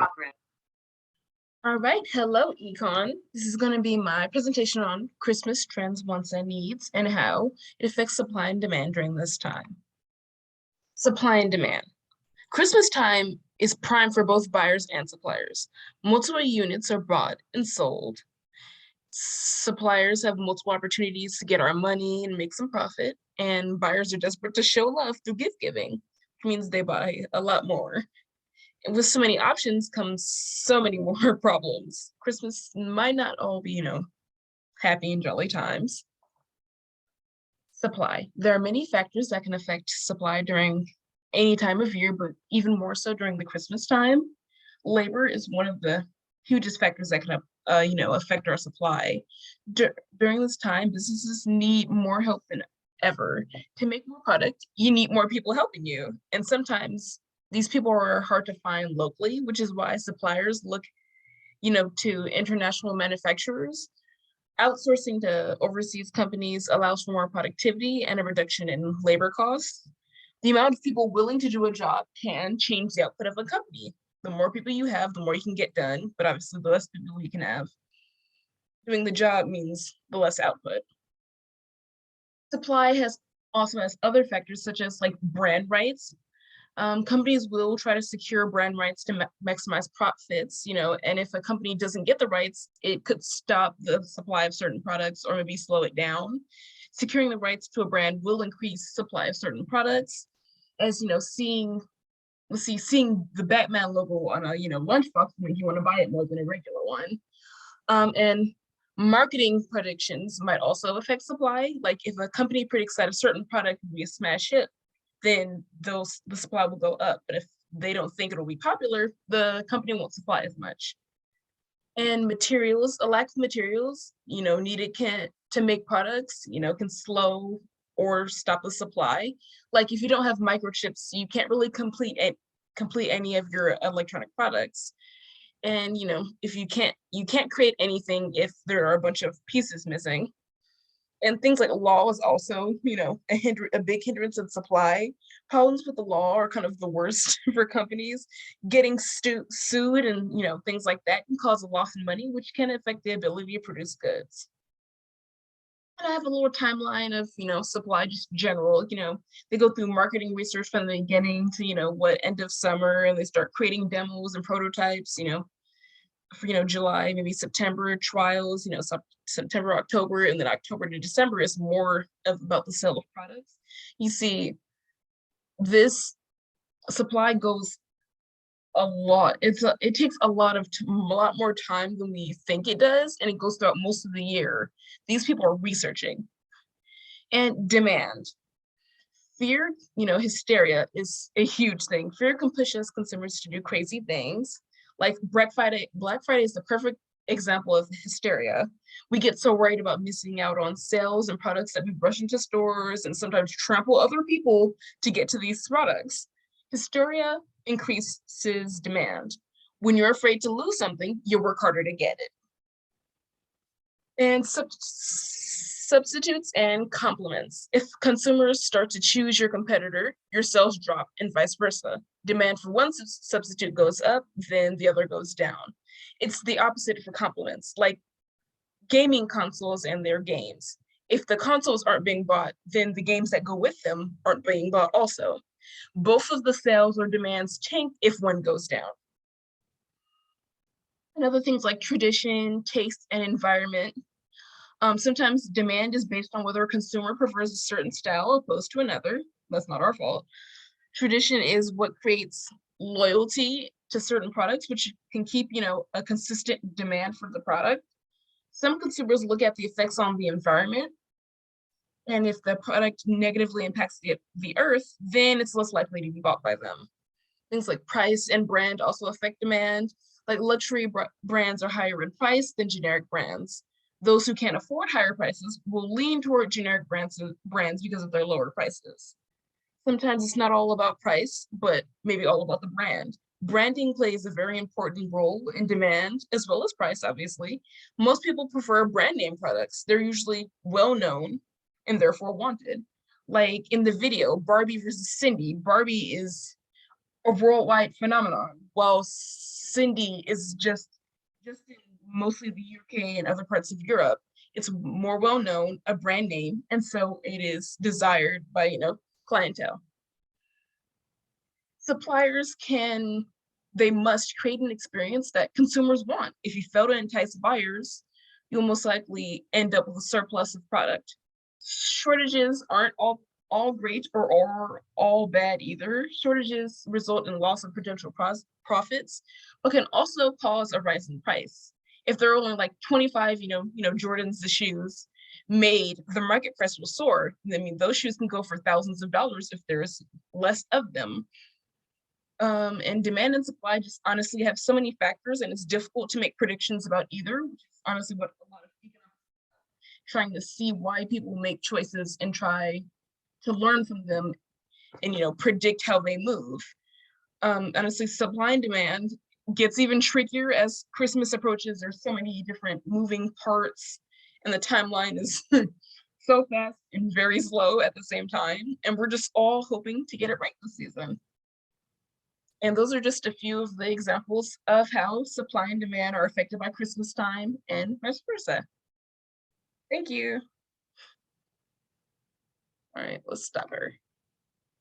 All right, hello, Econ. This is going to be my presentation on Christmas trends, wants, and needs, and how it affects supply and demand during this time. Supply and demand. Christmas time is prime for both buyers and suppliers. Multiple units are bought and sold. Suppliers have multiple opportunities to get our money and make some profit, and buyers are desperate to show love through gift giving, which means they buy a lot more. And with so many options comes so many more problems. Christmas might not all be, happy and jolly times. Supply. There are many factors that can affect supply during any time of year, but even more so during the Christmas time. Labor is one of the hugest factors that can, affect our supply. During this time, businesses need more help than ever. To make more product, you need more people helping you. And sometimes these people are hard to find locally, which is why suppliers look, to international manufacturers. Outsourcing to overseas companies allows for more productivity and a reduction in labor costs. The amount of people willing to do a job can change the output of a company. The more people you have, the more you can get done, but obviously the less people you can have doing the job means the less output. Supply also has other factors such as like brand rights. Companies will try to secure brand rights to maximize profits, and if a company doesn't get the rights, it could stop the supply of certain products or maybe slow it down. Securing the rights to a brand will increase supply of certain products. As seeing the Batman logo on a lunchbox make you want to buy it more than a regular one. And marketing predictions might also affect supply. Like if a company predicts that a certain product will be a smash hit, then the supply will go up. But if they don't think it'll be popular, the company won't supply as much. And materials, a lack of materials, needed to make products, can slow or stop the supply. Like if you don't have microchips, you can't really complete any of your electronic products. And if you can't create anything if there are a bunch of pieces missing. And things like law is also, a big hindrance in supply. Problems with the law are kind of the worst for companies. Getting sued and, things like that can cause a loss in money, which can affect the ability to produce goods. And I have a little timeline of, supply just general, they go through marketing research from the beginning to, what end of summer, and they start creating demos and prototypes, for July, maybe September trials, September, October, and then October to December is more about the sale of products. You see, this supply goes a lot. It takes a lot more time than we think it does, and it goes throughout most of the year. These people are researching. And demand. Fear, hysteria is a huge thing. Fear can push us consumers to do crazy things. Like Black Friday is the perfect example of hysteria. We get so worried about missing out on sales and products that we rush into stores and sometimes trample other people to get to these products. Hysteria increases demand. When you're afraid to lose something, you work harder to get it. And substitutes and complements. If consumers start to choose your competitor, your sales drop and vice versa. Demand for one substitute goes up, then the other goes down. It's the opposite for complements, like gaming consoles and their games. If the consoles aren't being bought, then the games that go with them aren't being bought also. Both of the sales or demands tank if one goes down. And other things like tradition, taste, and environment. Sometimes demand is based on whether a consumer prefers a certain style opposed to another. That's not our fault. Tradition is what creates loyalty to certain products, which can keep, a consistent demand for the product. Some consumers look at the effects on the environment, and if the product negatively impacts the earth, then it's less likely to be bought by them. Things like price and brand also affect demand. Like luxury brands are higher in price than generic brands. Those who can't afford higher prices will lean toward generic brands because of their lower prices. Sometimes it's not all about price, but maybe all about the brand. Branding plays a very important role in demand as well as price, obviously. Most people prefer brand name products. They're usually well-known and therefore wanted. Like in the video, Barbie versus Cindy, Barbie is a worldwide phenomenon, while Cindy is just in mostly the UK and other parts of Europe. It's more well known, a brand name, and so it is desired by, clientele. Suppliers they must create an experience that consumers want. If you fail to entice buyers, you'll most likely end up with a surplus of product. Shortages aren't all great or all bad either. Shortages result in loss of potential profits, but can also cause a rise in price. If there are only like 25, Jordans, the shoes made, the market price will soar. I mean, those shoes can go for thousands of dollars if there's less of them. And demand and supply just honestly have so many factors, and it's difficult to make predictions about either, which is honestly what a lot of economists trying to see why people make choices and try to learn from them and predict how they move. Honestly, supply and demand gets even trickier as Christmas approaches. There's so many different moving parts, and the timeline is so fast and very slow at the same time. And we're just all hoping to get it right this season. And those are just a few of the examples of how supply and demand are affected by Christmas time and vice versa. Thank you. All right, let's stop her.